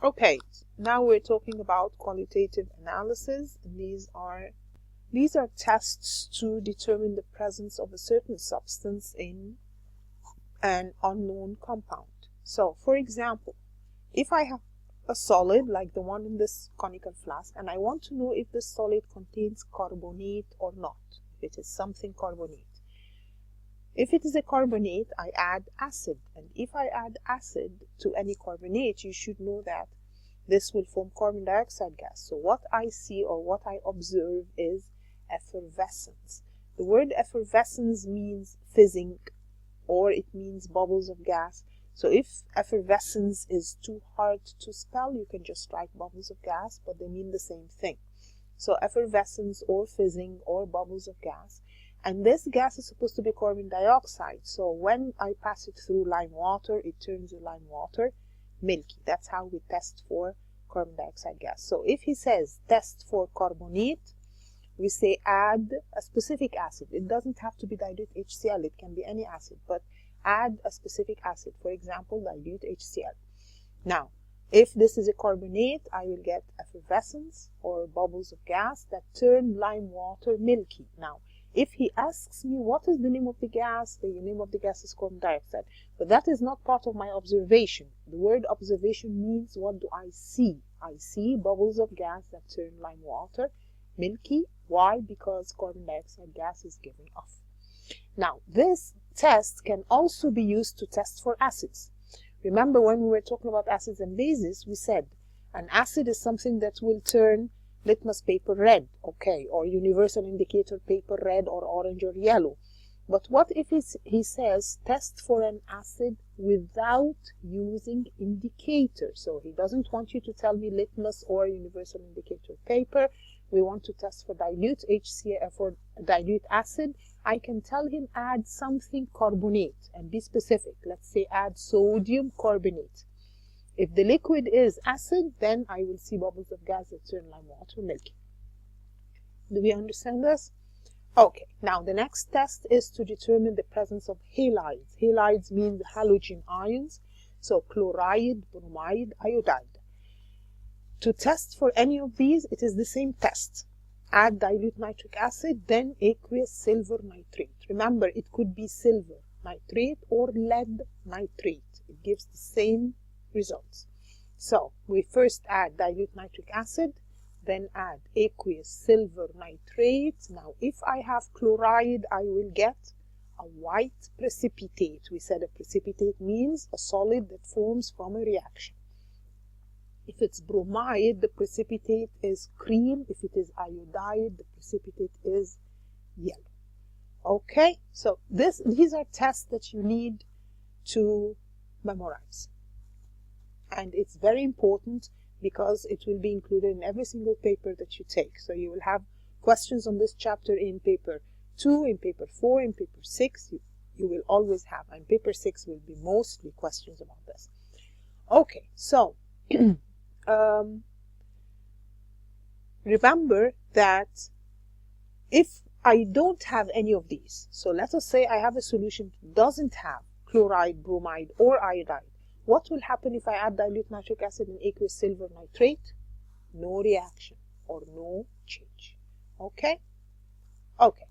Okay, now we're talking about qualitative analysis. These are tests to determine the presence of a certain substance in an unknown compound. So, for example, if I have a solid like the one in this conical flask, and I want to know if this solid contains carbonate or not, if it is something carbonate. If it is a carbonate, I add acid, and if I add acid to any carbonate, you should know that this will form carbon dioxide gas. So what I see or what I observe is effervescence. The word effervescence means fizzing, or it means bubbles of gas. So if effervescence is too hard to spell, you can just write bubbles of gas, but they mean the same thing. So effervescence or fizzing or bubbles of gas. And this gas is supposed to be carbon dioxide. So when I pass it through lime water, it turns the lime water milky. That's how we test for carbon dioxide gas. So if he says test for carbonate, we say add a specific acid. It doesn't have to be dilute HCl. It can be any acid, but add a specific acid. For example, dilute HCl. Now, if this is a carbonate, I will get effervescence or bubbles of gas that turn lime water milky. Now, if he asks me what is the name of the gas, the name of the gas is carbon dioxide. But that is not part of my observation. The word observation means what do I see? I see bubbles of gas that turn lime water milky. Why? Because carbon dioxide gas is given off. Now, this test can also be used to test for acids. Remember when we were talking about acids and bases, we said an acid is something that will turn litmus paper red, okay, or universal indicator paper red or orange or yellow. But what if he says test for an acid without using indicator? So he doesn't want you to tell me litmus or universal indicator paper. We want to test for dilute HCl, for dilute acid. I can tell him add something carbonate and be specific. Let's say add sodium carbonate. If the liquid is acid, then I will see bubbles of gas that turn lime water milky. Do we understand this? Okay, now the next test is to determine the presence of halides. Halides means halogen ions, so chloride, bromide, iodide. To test for any of these, it is the same test. Add dilute nitric acid, then aqueous silver nitrate. Remember, it could be silver nitrate or lead nitrate. It gives the same results. So we first add dilute nitric acid, then add aqueous silver nitrate. Now if I have chloride, I will get a white precipitate. We said a precipitate means a solid that forms from a reaction. If it's bromide, the precipitate is cream. If it is iodide, the precipitate is yellow. Okay, so these are tests that you need to memorize. And it's very important because it will be included in every single paper that you take. So you will have questions on this chapter in paper 2, in paper 4, in paper 6. You will always have, and paper 6 will be mostly questions about this. Okay, so remember that if I don't have any of these, so let us say I have a solution that doesn't have chloride, bromide, or iodide. What will happen if I add dilute nitric acid and aqueous silver nitrate? No reaction or no change. Okay? Okay.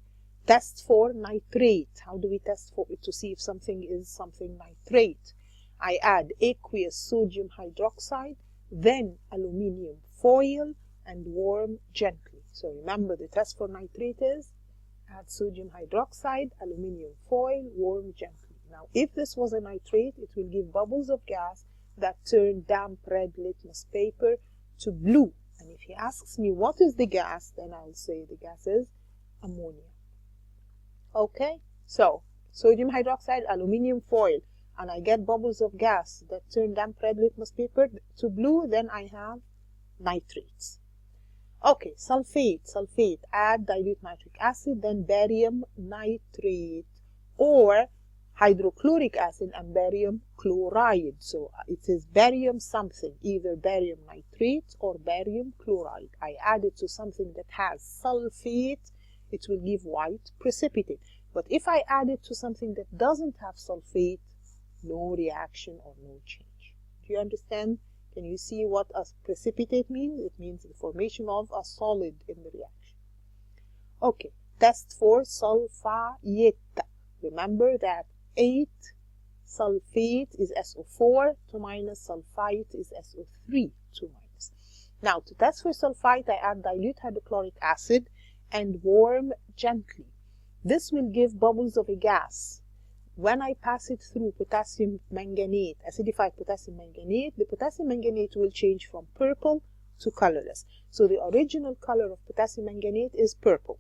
Test for nitrate. How do we test for it to see if something is something nitrate? I add aqueous sodium hydroxide, then aluminium foil, and warm gently. So remember, the test for nitrate is add sodium hydroxide, aluminium foil, warm gently. Now, if this was a nitrate, it will give bubbles of gas that turn damp red litmus paper to blue. And if he asks me what is the gas, then I'll say the gas is ammonia. Okay, so sodium hydroxide, aluminium foil, and I get bubbles of gas that turn damp red litmus paper to blue, then I have nitrates. Okay, sulfate, add dilute nitric acid, then barium nitrate, or hydrochloric acid and barium chloride. So it is barium something, either barium nitrate or barium chloride. I add it to something that has sulfate, it will give white precipitate. But if I add it to something that doesn't have sulfate, no reaction or no change. Do you understand Can you see what a precipitate means? It means the formation of a solid in the reaction. Okay, test for sulfite. Remember that 8 sulfate is SO4, 2 minus sulfite is SO3, 2 minus. Now, to test for sulfite, I add dilute hydrochloric acid and warm gently. This will give bubbles of a gas. When I pass it through potassium manganate, acidified potassium manganate, the potassium manganate will change from purple to colorless. So the original color of potassium manganate is purple.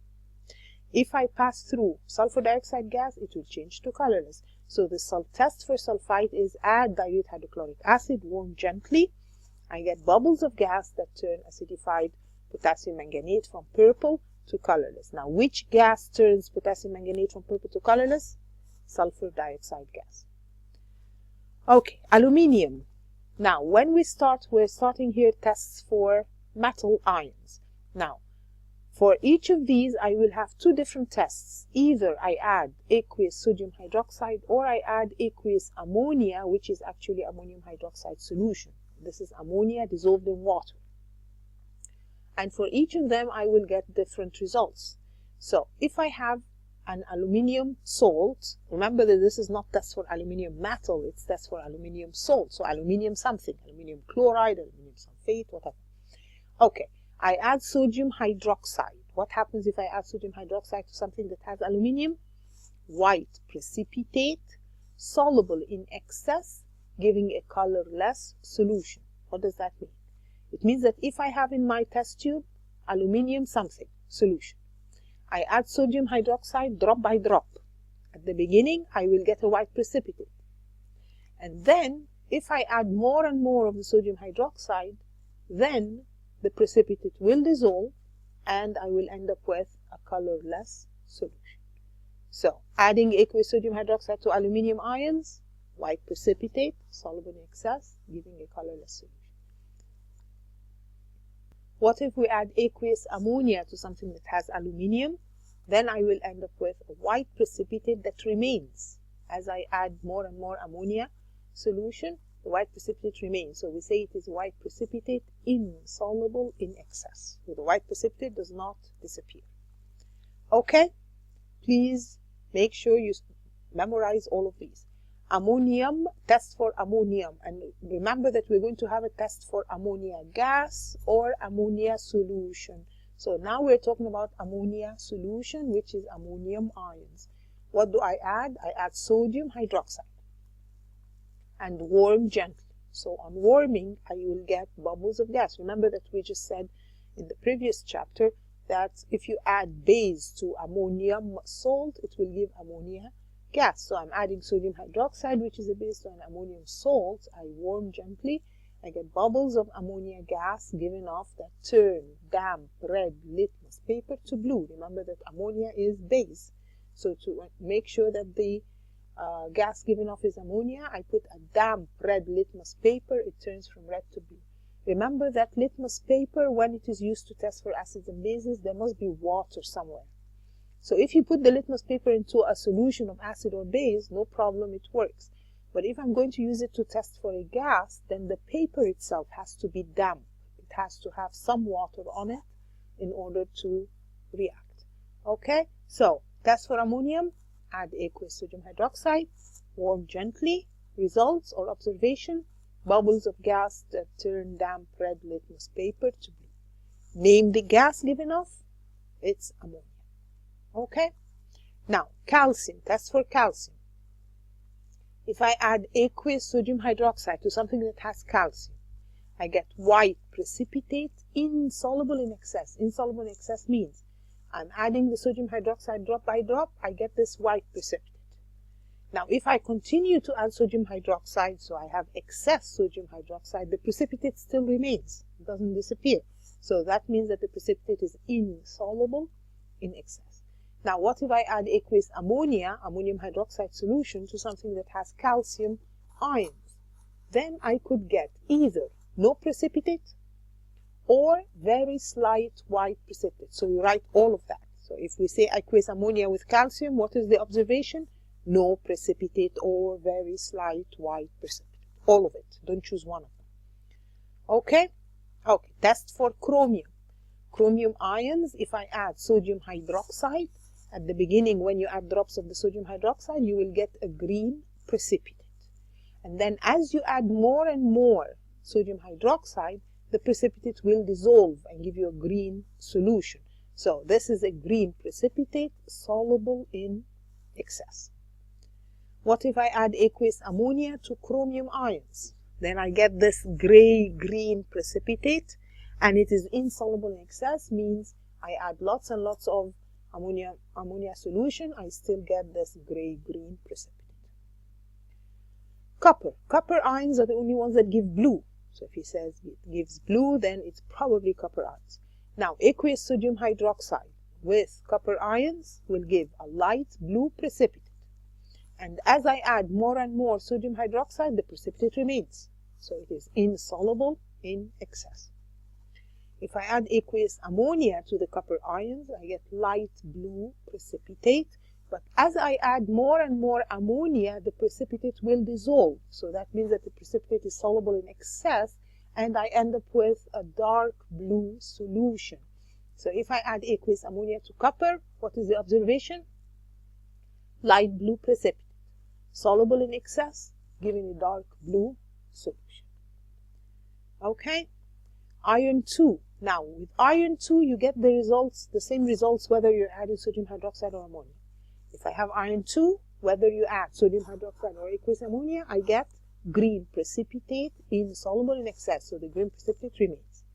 If I pass through sulfur dioxide gas, it will change to colorless. So the test for sulfite is add dilute hydrochloric acid, warm gently. I get bubbles of gas that turn acidified potassium manganate from purple to colorless. Now, which gas turns potassium manganate from purple to colorless? Sulfur dioxide gas. Okay, aluminium. Now, when we're starting here tests for metal ions. Now, for each of these, I will have two different tests. Either I add aqueous sodium hydroxide or I add aqueous ammonia, which is actually ammonium hydroxide solution. This is ammonia dissolved in water. And for each of them, I will get different results. So if I have an aluminium salt, remember that this is not test for aluminium metal, it's test for aluminium salt. So aluminium something, aluminium chloride, aluminium sulfate, whatever. Okay, I add sodium hydroxide. What happens if I add sodium hydroxide to something that has aluminium? White precipitate, soluble in excess, giving a colorless solution. What does that mean? It means that if I have in my test tube aluminium something solution, I add sodium hydroxide drop by drop. At the beginning, I will get a white precipitate. And then, if I add more and more of the sodium hydroxide, then the precipitate will dissolve and I will end up with a colorless solution. So, adding aqueous sodium hydroxide to aluminium ions, white precipitate, soluble in excess, giving a colorless solution. What if we add aqueous ammonia to something that has aluminium? Then I will end up with a white precipitate that remains. As I add more and more ammonia solution, the white precipitate remains. So we say it is white precipitate insoluble in excess. So the white precipitate does not disappear. Okay? Please make sure you memorize all of these. Ammonium, test for ammonium. And remember that we're going to have a test for ammonia gas or ammonia solution. So now we're talking about ammonia solution, which is ammonium ions. What do I add? I add sodium hydroxide and warm gently. So on warming, I will get bubbles of gas. Remember that we just said in the previous chapter that if you add base to ammonium salt, it will give ammonia gas. So I'm adding sodium hydroxide, which is a base to an ammonium salt. I warm gently. I get bubbles of ammonia gas given off that turn damp red litmus paper to blue. Remember that ammonia is base. So to make sure that the gas given off is ammonia, I put a damp red litmus paper. It turns from red to blue. Remember that litmus paper, when it is used to test for acids and bases, there must be water somewhere. So if you put the litmus paper into a solution of acid or base, no problem, it works. But if I'm going to use it to test for a gas, then the paper itself has to be damp. It has to have some water on it in order to react. Okay, so test for ammonium, add aqueous sodium hydroxide, warm gently, results or observation, bubbles of gas that turn damp red litmus paper to blue. Name the gas given off, it's ammonia. Okay, now calcium, test for calcium. If I add aqueous sodium hydroxide to something that has calcium, I get white precipitate insoluble in excess. Insoluble in excess means I'm adding the sodium hydroxide drop by drop, I get this white precipitate. Now, if I continue to add sodium hydroxide, so I have excess sodium hydroxide, the precipitate still remains. It doesn't disappear. So that means that the precipitate is insoluble in excess. Now, what if I add aqueous ammonia, ammonium hydroxide solution, to something that has calcium ions? Then I could get either no precipitate or very slight white precipitate. So you write all of that. So if we say aqueous ammonia with calcium, what is the observation? No precipitate or very slight white precipitate. All of it. Don't choose one of them. Okay? Okay, test for chromium. Chromium ions, if I add sodium hydroxide, at the beginning when you add drops of the sodium hydroxide, you will get a green precipitate. And then as you add more and more sodium hydroxide, the precipitate will dissolve and give you a green solution. So this is a green precipitate soluble in excess. What if I add aqueous ammonia to chromium ions? Then I get this gray-green precipitate, and it is insoluble in excess, means I add lots and lots of ammonia solution, I still get this gray-green precipitate. Copper ions are the only ones that give blue. So if he says it gives blue, then it's probably copper ions. Now, aqueous sodium hydroxide with copper ions will give a light blue precipitate. And as I add more and more sodium hydroxide, the precipitate remains. So it is insoluble in excess. If I add aqueous ammonia to the copper ions, I get light blue precipitate. But as I add more and more ammonia, the precipitate will dissolve. So that means that the precipitate is soluble in excess, and I end up with a dark blue solution. So if I add aqueous ammonia to copper, what is the observation? Light blue precipitate, soluble in excess, giving a dark blue solution. Okay? Iron 2. Now, with iron 2, you get the results, the same results whether you're adding sodium hydroxide or ammonia. If I have iron 2, whether you add sodium hydroxide or aqueous ammonia, I get green precipitate insoluble in excess, so the green precipitate remains.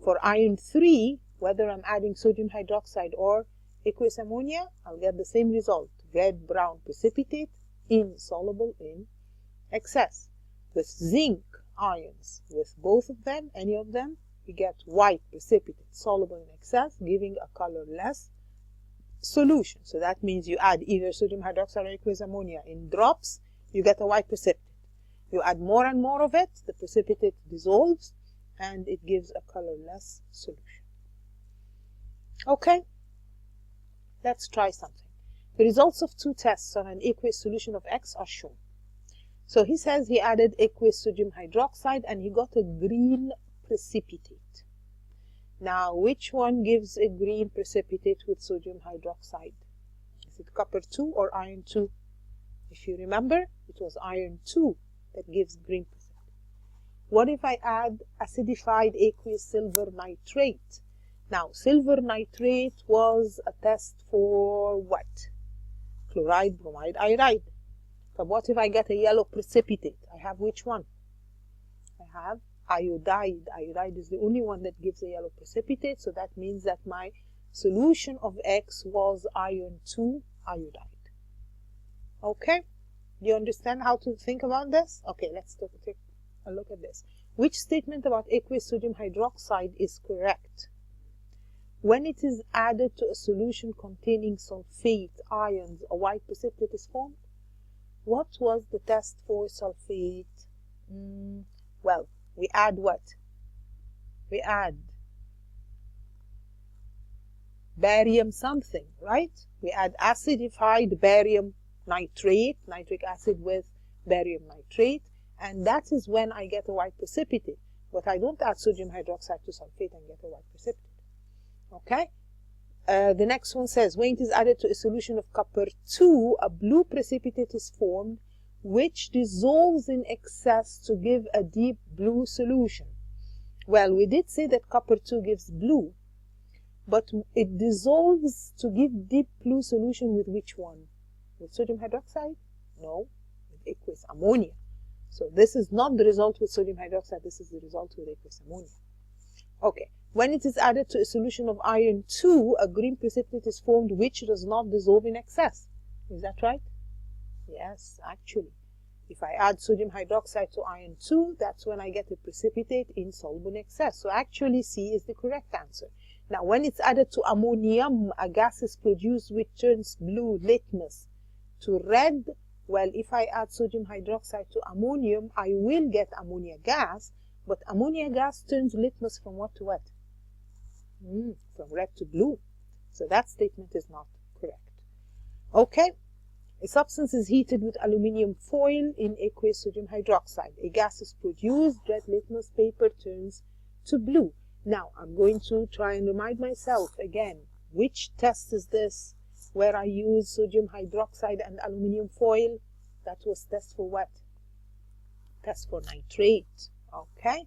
For iron 3, whether I'm adding sodium hydroxide or aqueous ammonia, I'll get the same result, red-brown precipitate insoluble in excess. With zinc ions, with both of them, any of them, we get white precipitate soluble in excess, giving a colorless solution. So that means you add either sodium hydroxide or aqueous ammonia in drops, you get a white precipitate. You add more and more of it, the precipitate dissolves, and it gives a colorless solution. Okay, let's try something. The results of 2 tests on an aqueous solution of X are shown. So he says he added aqueous sodium hydroxide and he got a green precipitate. Now, which one gives a green precipitate with sodium hydroxide? Is it copper 2 or iron 2? If you remember, it was iron 2 that gives green precipitate. What if I add acidified aqueous silver nitrate? Now, silver nitrate was a test for what? Chloride, bromide, iodide. But what if I get a yellow precipitate? I have which one? I have iodide. Iodide is the only one that gives a yellow precipitate, so that means that my solution of X was iron 2 iodide. Okay? Do you understand how to think about this? Okay, let's take a look at this. Which statement about aqueous sodium hydroxide is correct? When it is added to a solution containing sulfate ions, a white precipitate is formed. What was the test for sulfate? Well, we add what? We add barium something, right? We add acidified barium nitrate, nitric acid with barium nitrate, and that is when I get a white precipitate. But I don't add sodium hydroxide to sulfate and get a white precipitate. Okay? The next one says, when it is added to a solution of copper 2, a blue precipitate is formed, which dissolves in excess to give a deep blue solution. Well, we did say that copper 2 gives blue, but it dissolves to give deep blue solution with which one? With sodium hydroxide? No, with aqueous ammonia. So this is not the result with sodium hydroxide, this is the result with aqueous ammonia. Okay. When it is added to a solution of iron 2, a green precipitate is formed which does not dissolve in excess. Is that right? Yes, actually. If I add sodium hydroxide to iron 2, that's when I get a precipitate insoluble in excess. So actually C is the correct answer. Now, when it's added to ammonium, a gas is produced which turns blue litmus to red. Well, if I add sodium hydroxide to ammonium, I will get ammonia gas, but ammonia gas turns litmus from what to what? From red to blue. So that statement is not correct. Okay, A substance is heated with aluminium foil in aqueous sodium hydroxide. A gas is produced. Red litmus paper turns to blue. Now, I'm going to try and remind myself again, which test is this where I use sodium hydroxide and aluminium foil? That was test for what? Test for nitrate. Okay.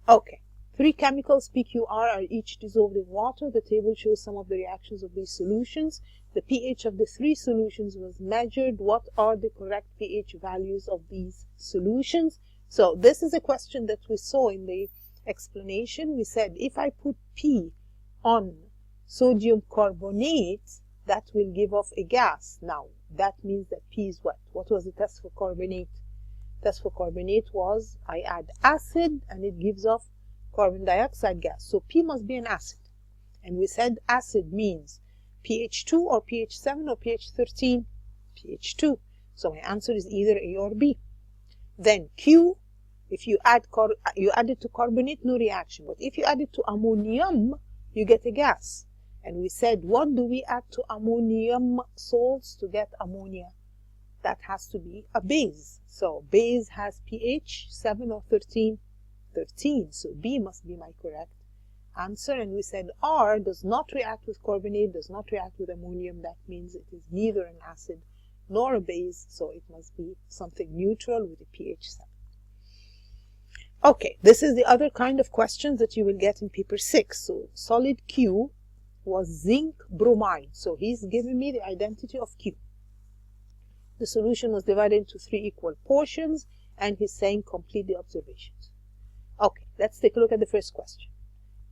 Okay. 3 chemicals PQR are each dissolved in water. The table shows some of the reactions of these solutions. The pH of the 3 solutions was measured. What are the correct pH values of these solutions? So this is a question that we saw in the explanation. We said if I put P on sodium carbonate, that will give off a gas. Now, that means that P is what? What was the test for carbonate? Test for carbonate was I add acid and it gives off carbon dioxide gas. So P must be an acid. And we said acid means pH 2 or pH 7 or pH 13? pH 2. So my answer is either A or B. Then Q, if you add it to carbonate, no reaction. But if you add it to ammonium, you get a gas. And we said, what do we add to ammonium salts to get ammonia? That has to be a base. So base has pH 7 or 13? 13. So B must be my correct answer. And we said R does not react with carbonate, does not react with ammonium. That means it is neither an acid nor a base. So it must be something neutral with a pH 7. Okay, this is the other kind of questions that you will get in paper 6. So solid Q was zinc bromide. So he's giving me the identity of Q. The solution was divided into 3 equal portions, and he's saying complete the observations. Okay, let's take a look at the first question.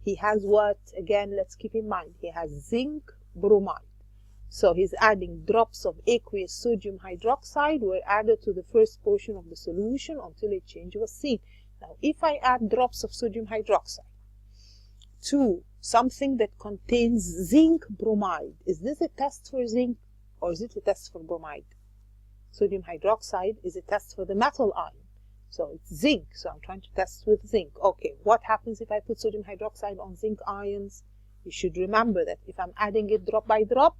He has what? Again, let's keep in mind, he has zinc bromide. So he's adding drops of aqueous sodium hydroxide were added to the first portion of the solution until a change was seen. Now, if I add drops of sodium hydroxide to something that contains zinc bromide, is this a test for zinc or is it a test for bromide? Sodium hydroxide is a test for the metal ion. So it's zinc, so I'm trying to test with zinc. Okay, what happens if I put sodium hydroxide on zinc ions? You should remember that if I'm adding it drop by drop,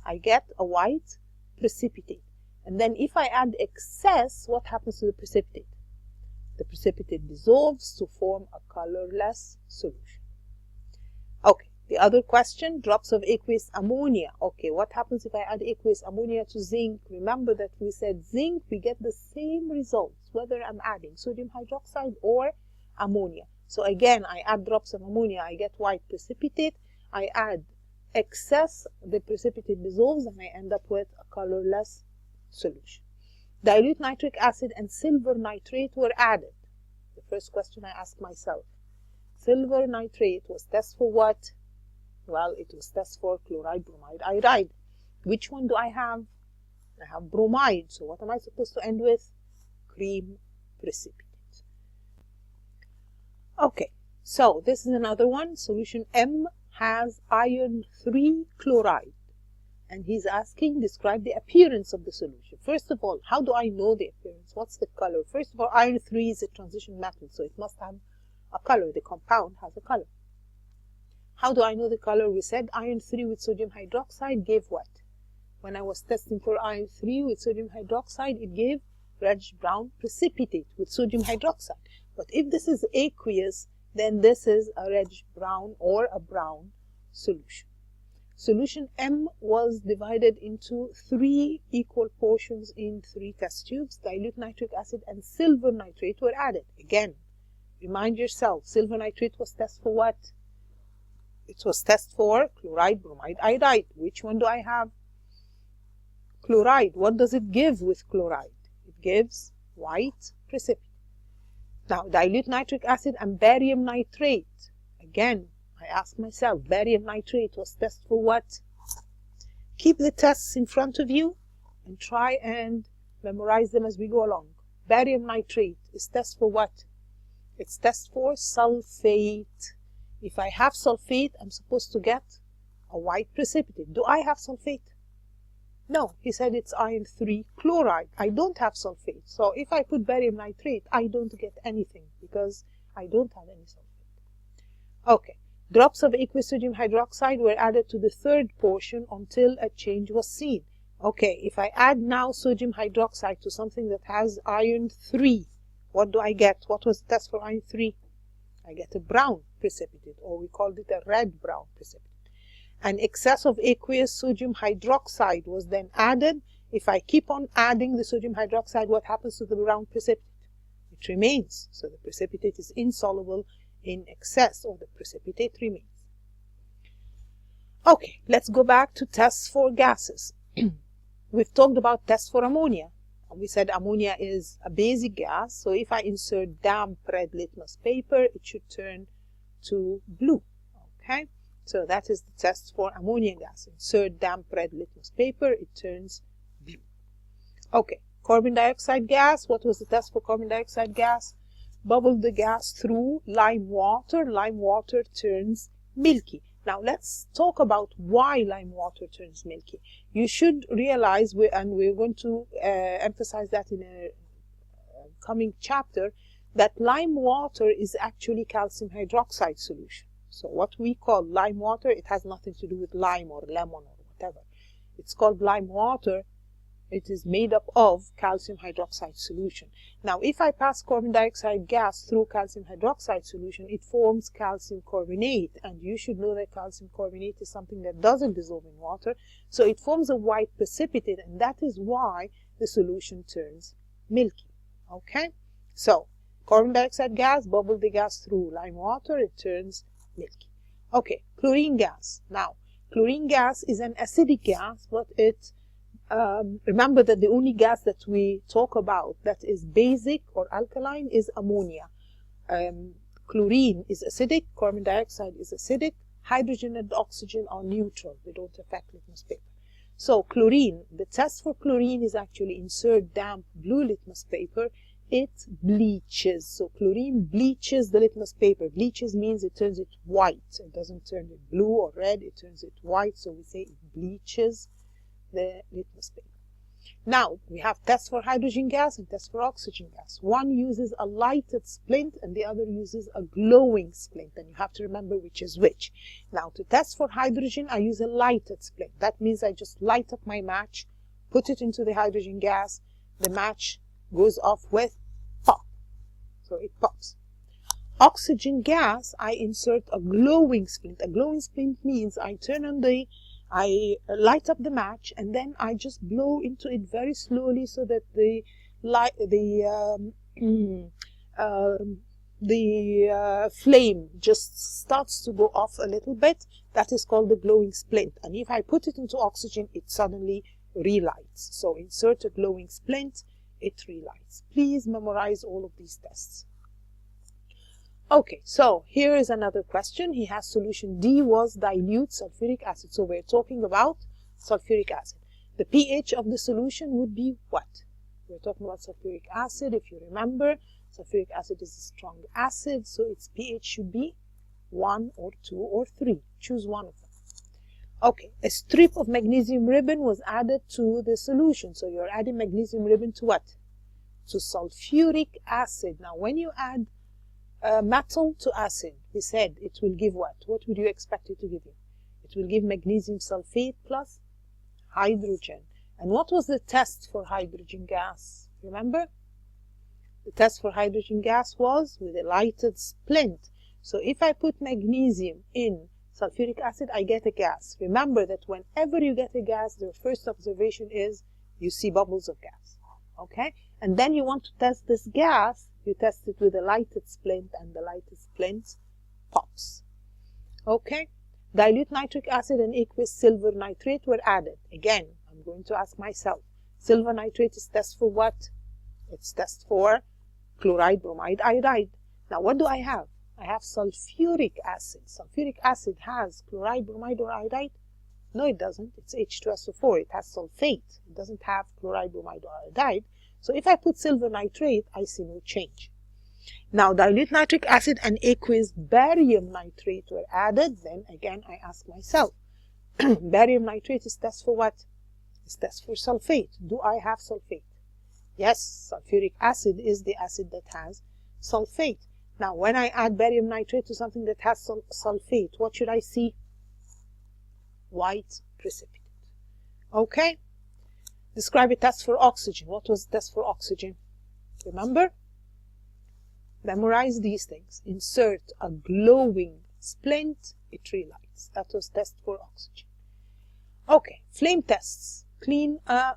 I get a white precipitate. And then if I add excess, what happens to the precipitate? The precipitate dissolves to form a colorless solution. Okay, the other question, drops of aqueous ammonia. Okay, what happens if I add aqueous ammonia to zinc? Remember that we said zinc, we get the same results, whether I'm adding sodium hydroxide or ammonia. So again, I add drops of ammonia, I get white precipitate. I add excess, the precipitate dissolves, and I end up with a colorless solution. Dilute nitric acid and silver nitrate were added. The first question I asked myself. Silver nitrate was test for what? Well, it was test for chloride, bromide, iodide. Which one do I have? I have bromide. So what am I supposed to end with? Cream precipitate. Okay, so this is another one. Solution M has iron 3 chloride. And he's asking, describe the appearance of the solution. First of all, how do I know the appearance? What's the color? First of all, iron 3 is a transition metal, so it must have a color. The compound has a color. How do I know the color? We said iron 3 with sodium hydroxide gave what? When I was testing for iron 3 with sodium hydroxide, it gave reddish-brown precipitate with sodium hydroxide. But if this is aqueous, then this is a reddish-brown or a brown solution. Solution M was divided into 3 equal portions in 3 test tubes. Dilute nitric acid and silver nitrate were added. Again, remind yourself, silver nitrate was test for what? It was test for chloride, bromide, iodide. Which one do I have? Chloride. What does it give with chloride? It gives white precipitate. Now, dilute nitric acid and barium nitrate. Again, I ask myself, barium nitrate was test for what? Keep the tests in front of you and try and memorize them as we go along. Barium nitrate is test for what? It's test for sulfate. If I have sulfate, I'm supposed to get a white precipitate. Do I have sulfate? No, he said it's iron 3 chloride. I don't have sulfate. So if I put barium nitrate, I don't get anything because I don't have any sulfate. Okay. Drops of aqueous sodium hydroxide were added to the third portion until a change was seen. Okay, if I add now sodium hydroxide to something that has iron 3, what do I get? What was the test for iron 3? I get a brown precipitate, or we called it a red-brown precipitate. An excess of aqueous sodium hydroxide was then added. If I keep on adding the sodium hydroxide, what happens to the brown precipitate? It remains. So the precipitate is insoluble in excess, or the precipitate remains. Okay, let's go back to tests for gases. We've talked about tests for ammonia. We said ammonia is a basic gas, so if I insert damp red litmus paper, it should turn to blue. Okay, so that is the test for ammonia gas. Insert damp red litmus paper, it turns blue. Okay, carbon dioxide gas. What was the test for carbon dioxide gas? Bubble the gas through lime water. Lime water turns milky. Now let's talk about why lime water turns milky. You should realize, and we're going to emphasize that in a coming chapter, that lime water is actually calcium hydroxide solution. So what we call lime water, it has nothing to do with lime or lemon or whatever. It's called lime water. It is made up of calcium hydroxide solution. Now, if I pass carbon dioxide gas through calcium hydroxide solution, it forms calcium carbonate. And you should know that calcium carbonate is something that doesn't dissolve in water. So it forms a white precipitate, and that is why the solution turns milky. Okay? So, carbon dioxide gas, bubble the gas through lime water, it turns milky. Okay, chlorine gas. Now, chlorine gas is an acidic gas, but it remember that the only gas that we talk about that is basic or alkaline is ammonia. Chlorine is acidic, carbon dioxide is acidic, hydrogen and oxygen are neutral. They don't affect litmus paper. So chlorine, the test for chlorine is actually insert damp blue litmus paper. It bleaches. So chlorine bleaches the litmus paper. Bleaches means it turns it white. It doesn't turn it blue or red, it turns it white. So we say it bleaches the litmus paper. Now we have tests for hydrogen gas and tests for oxygen gas. One uses a lighted splint and the other uses a glowing splint, and you have to remember which is which. Now to test for hydrogen, I use a lighted splint. That means I just light up my match, put it into the hydrogen gas, the match goes off with pop, so it pops. Oxygen gas, I insert a glowing splint. A glowing splint means I light up the match and then I just blow into it very slowly so that the flame just starts to go off a little bit. That is called the glowing splint. And if I put it into oxygen, it suddenly relights. So insert a glowing splint, it relights. Please memorize all of these tests. Okay, so here is another question. He has solution D was dilute sulfuric acid. So we're talking about sulfuric acid. The pH of the solution would be what? We're talking about sulfuric acid. If you remember, sulfuric acid is a strong acid, so its pH should be 1 or 2 or 3. Choose one of them. Okay, a strip of magnesium ribbon was added to the solution. So you're adding magnesium ribbon to what? To sulfuric acid. Now, when you add metal to acid, we said it will give what? What would you expect it to give you? It will give magnesium sulfate plus hydrogen. And what was the test for hydrogen gas? Remember? The test for hydrogen gas was with a lighted splint. So if I put magnesium in sulfuric acid, I get a gas. Remember that whenever you get a gas, the first observation is you see bubbles of gas. Okay? And then you want to test this gas. You test it with a lighted splint, and the lighted splint pops. Okay? Dilute nitric acid and aqueous silver nitrate were added. Again, I'm going to ask myself, silver nitrate is test for what? It's test for chloride, bromide, iodide. Now, what do I have? I have sulfuric acid. Sulfuric acid has chloride, bromide, or iodide? No, it doesn't. It's H2SO4. It has sulfate. It doesn't have chloride, bromide, or iodide. So if I put silver nitrate, I see no change. Now, dilute nitric acid and aqueous barium nitrate were added. Then again, I ask myself, barium nitrate is test for what? It's test for sulfate. Do I have sulfate? Yes, sulfuric acid is the acid that has sulfate. Now, when I add barium nitrate to something that has sulfate, what should I see? White precipitate. Okay? Describe a test for oxygen. What was the test for oxygen? Remember? Memorize these things. Insert a glowing splint, it relights. That was test for oxygen. Okay, flame tests.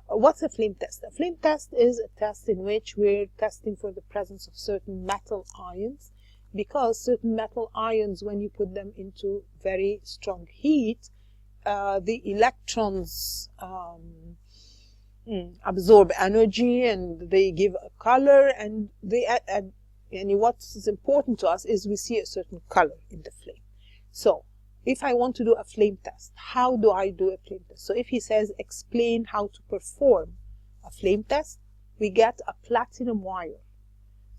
What's a flame test? A flame test is a test in which we're testing for the presence of certain metal ions, because certain metal ions, when you put them into very strong heat, the electrons absorb energy and they give a color, and what's important to us is we see a certain color in the flame. So if I want to do a flame test, how do I do a flame test? So if he says explain how to perform a flame test, we get a platinum wire.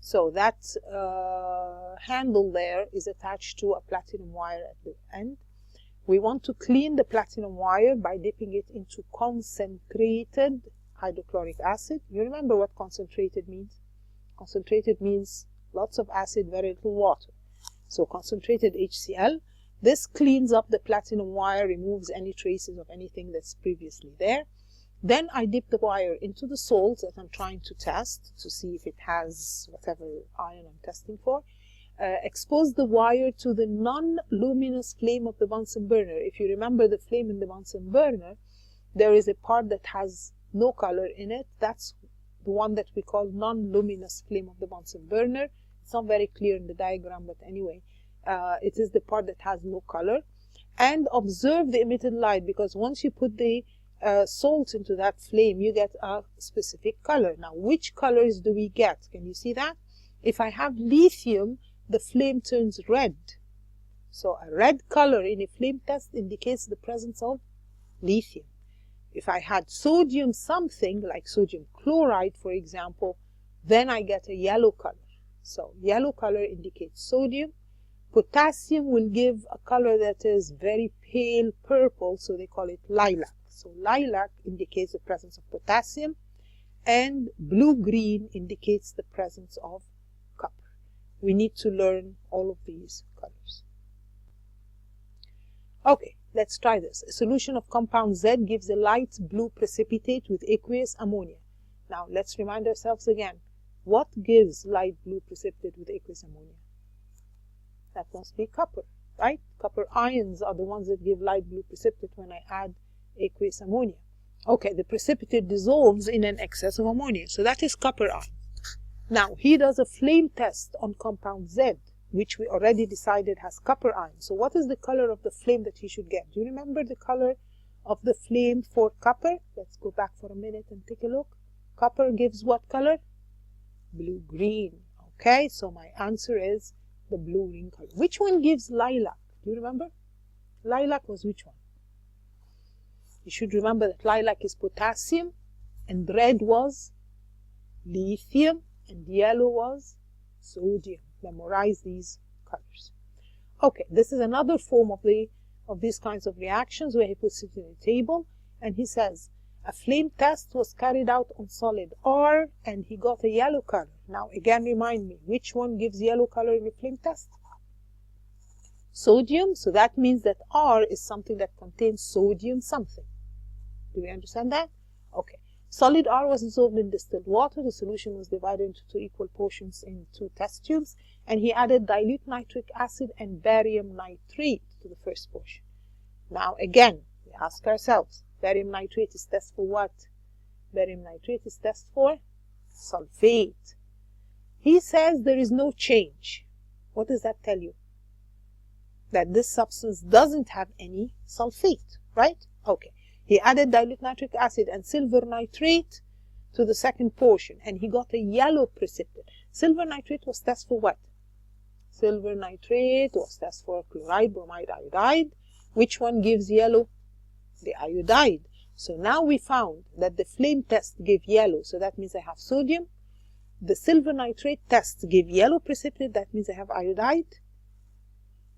So that handle there is attached to a platinum wire at the end. We want to clean the platinum wire by dipping it into concentrated hydrochloric acid. You remember what concentrated means? Concentrated means lots of acid, very little water. So concentrated HCl. This cleans up the platinum wire, removes any traces of anything that's previously there. Then I dip the wire into the salt that I'm trying to test to see if it has whatever ion I'm testing for. Expose the wire to the non-luminous flame of the Bunsen burner. If you remember the flame in the Bunsen burner, there is a part that has no color in it. That's the one that we call non-luminous flame of the Bunsen burner. It's not very clear in the diagram, but anyway, it is the part that has no color. And observe the emitted light, because once you put the salt into that flame, you get a specific color. Now, which colors do we get? Can you see that? If I have lithium, the flame turns red. So a red color in a flame test indicates the presence of lithium. If I had sodium something, like sodium chloride, for example, then I get a yellow color. So yellow color indicates sodium. Potassium will give a color that is very pale purple, so they call it lilac. So lilac indicates the presence of potassium, and blue-green indicates the presence of copper. We need to learn all of these colors. Okay, let's try this. A solution of compound Z gives a light blue precipitate with aqueous ammonia. Now, let's remind ourselves again. What gives light blue precipitate with aqueous ammonia? That must be copper, right? Copper ions are the ones that give light blue precipitate when I add aqueous ammonia. Okay, the precipitate dissolves in an excess of ammonia, so that is copper ion. Now, he does a flame test on compound Z, which we already decided has copper ion. So what is the color of the flame that he should get? Do you remember the color of the flame for copper? Let's go back for a minute and take a look. Copper gives what color? Blue-green. Okay, so my answer is the blue-green color. Which one gives lilac? Do you remember? Lilac was which one? You should remember that lilac is potassium, and red was lithium, and yellow was sodium. Memorize these colors. Okay, this is another form of these kinds of reactions where he puts it in a table, and he says a flame test was carried out on solid R, and he got a yellow color. Now again, remind me, which one gives yellow color in a flame test? Sodium. So that means that R is something that contains sodium something. Do we understand that? Okay. Solid R was dissolved in distilled water. The solution was divided into 2 equal portions in 2 test tubes, and he added dilute nitric acid and barium nitrate to the first portion. Now again, we ask ourselves, barium nitrate is test for what? Barium nitrate is test for sulfate. He says there is no change. What does that tell you? That this substance doesn't have any sulfate, right? Okay. He added dilute nitric acid and silver nitrate to the second portion, and he got a yellow precipitate. Silver nitrate was test for what? Silver nitrate was test for chloride, bromide, iodide. Which one gives yellow? The iodide. So now we found that the flame test gave yellow, so that means I have sodium. The silver nitrate test gave yellow precipitate, that means I have iodide.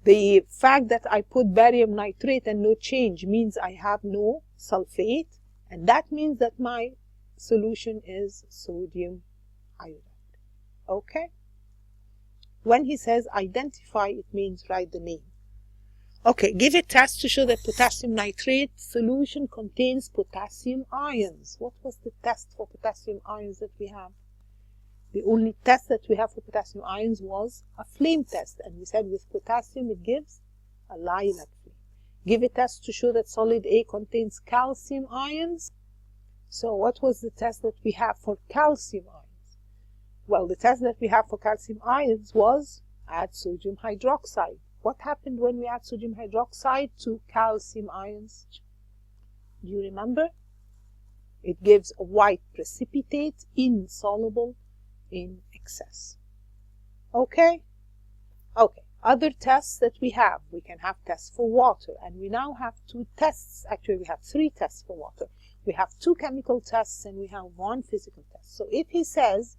The fact that I put barium nitrate and no change means I have no sulfate, and that means that my solution is sodium iodide. Okay? When he says identify, it means write the name. Okay, give a test to show that potassium nitrate solution contains potassium ions. What was the test for potassium ions that we have? The only test that we have for potassium ions was a flame test, and we said with potassium it gives a lilac flame. Give a test to show that solid A contains calcium ions. So what was the test that we have for calcium ions? Well, the test that we have for calcium ions was add sodium hydroxide. What happened when we add sodium hydroxide to calcium ions? Do you remember? It gives a white precipitate, insoluble in excess. Okay? Okay. Other tests that we have. We can have tests for water, and we now have two tests. Actually, we have three tests for water. We have two chemical tests and we have one physical test. So if he says,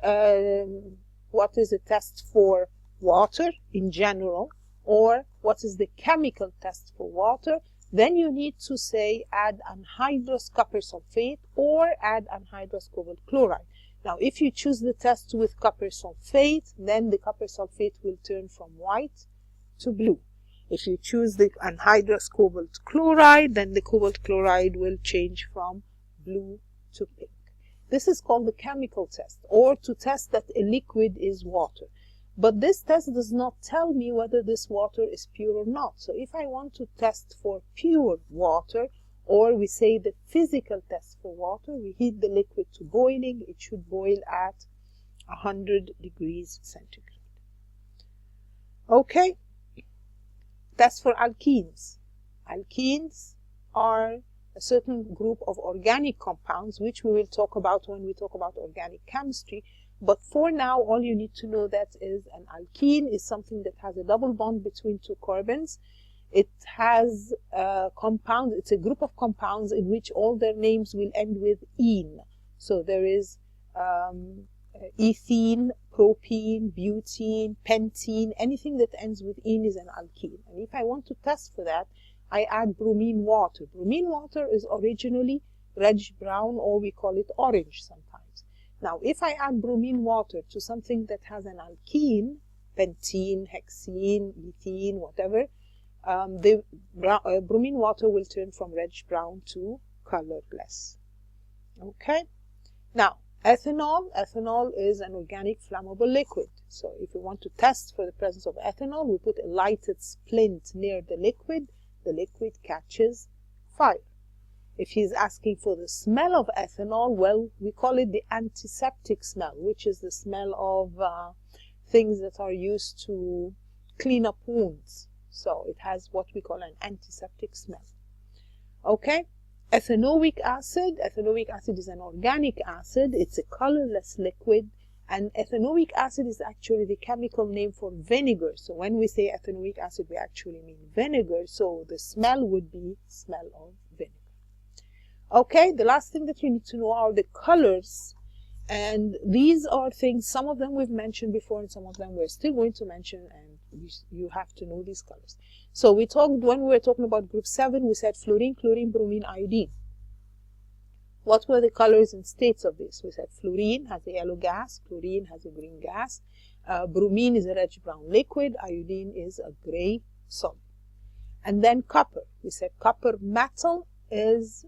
what is the test for water in general, or what is the chemical test for water, then you need to say add anhydrous copper sulfate or add anhydrous cobalt chloride. Now, if you choose the test with copper sulfate, then the copper sulfate will turn from white to blue. If you choose the anhydrous cobalt chloride, then the cobalt chloride will change from blue to pink. This is called the chemical test, or to test that a liquid is water. But this test does not tell me whether this water is pure or not. So if I want to test for pure water, or we say the physical test for water, we heat the liquid to boiling. It should boil at 100 degrees centigrade. Okay. Test for alkenes. Alkenes are a certain group of organic compounds, which we will talk about when we talk about organic chemistry. But for now, all you need to know that is an alkene is something that has a double bond between two carbons. It has compounds, it's a group of compounds in which all their names will end with "ene." So there is ethene, propene, butene, pentene, anything that ends with "ene" is an alkene. And if I want to test for that, I add bromine water. Bromine water is originally reddish brown, or we call it orange sometimes. Now, if I add bromine water to something that has an alkene, pentene, hexene, ethene, whatever, the bromine water will turn from reddish brown to colorless. Okay? Now, ethanol. Ethanol is an organic flammable liquid. So if we want to test for the presence of ethanol, we put a lighted splint near the liquid catches fire. If he's asking for the smell of ethanol, well, we call it the antiseptic smell, which is the smell of things that are used to clean up wounds. So it has what we call an antiseptic smell. Okay? Ethanoic acid. Ethanoic acid is an organic acid. It's a colorless liquid. And ethanoic acid is actually the chemical name for vinegar. So when we say ethanoic acid, we actually mean vinegar. So the smell would be smell of vinegar. Okay, the last thing that you need to know are the colors. And these are things, some of them we've mentioned before and some of them we're still going to mention, and you have to know these colors. So we talked, when we were talking about group 7, we said fluorine, chlorine, bromine, iodine. What were the colors and states of this? We said fluorine has a yellow gas, chlorine has a green gas, bromine is a reddish brown liquid, iodine is a gray solid. And then copper. We said copper metal is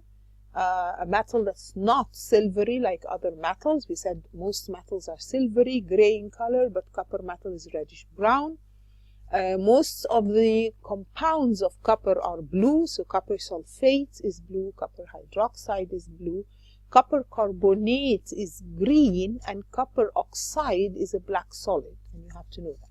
a metal that's not silvery like other metals. We said most metals are silvery, gray in color, but copper metal is reddish brown. Most of the compounds of copper are blue, so copper sulfate is blue, copper hydroxide is blue, copper carbonate is green, and copper oxide is a black solid, and you have to know that.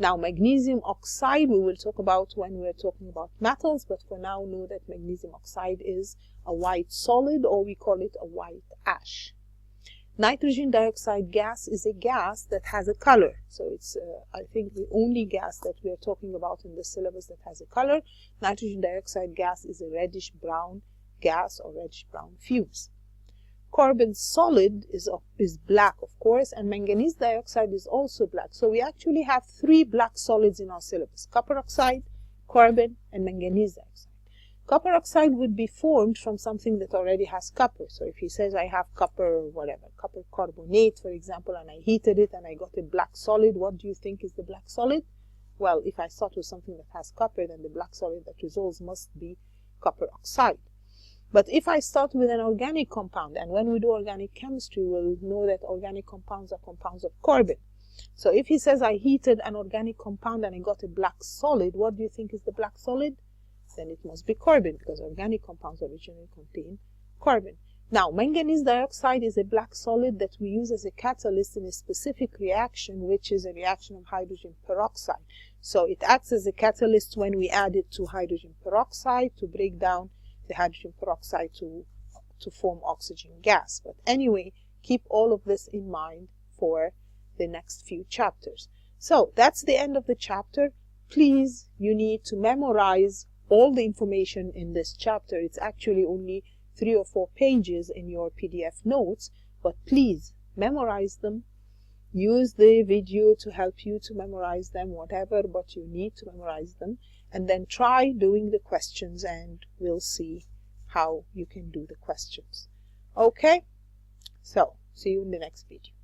Now, magnesium oxide we will talk about when we're talking about metals, but for now know that magnesium oxide is a white solid, or we call it a white ash. Nitrogen dioxide gas is a gas that has a color. So it's, I think, the only gas that we are talking about in the syllabus that has a color. Nitrogen dioxide gas is a reddish brown gas or reddish brown fuse. Carbon solid is black, of course, and manganese dioxide is also black. So we actually have 3 black solids in our syllabus: copper oxide, carbon, and manganese dioxide. Copper oxide would be formed from something that already has copper. So if he says I have copper, whatever, copper carbonate, for example, and I heated it and I got a black solid, what do you think is the black solid? well, if I start with something that has copper, then the black solid that resolves must be copper oxide. But if I start with an organic compound, and when we do organic chemistry, we'll know that organic compounds are compounds of carbon. So if he says I heated an organic compound and I got a black solid, what do you think is the black solid? Then it must be carbon, because organic compounds originally contain carbon. Now, manganese dioxide is a black solid that we use as a catalyst in a specific reaction, which is a reaction of hydrogen peroxide. So it acts as a catalyst when we add it to hydrogen peroxide to break down the hydrogen peroxide to form oxygen gas. But anyway, keep all of this in mind for the next few chapters. So that's the end of the chapter. Please, you need to memorize all the information in this chapter. It's actually only 3 or 4 pages in your PDF notes, but please memorize them. Use the video to help you to memorize them, whatever, but you need to memorize them. And then try doing the questions, and we'll see how you can do the questions. Okay? So, see you in the next video.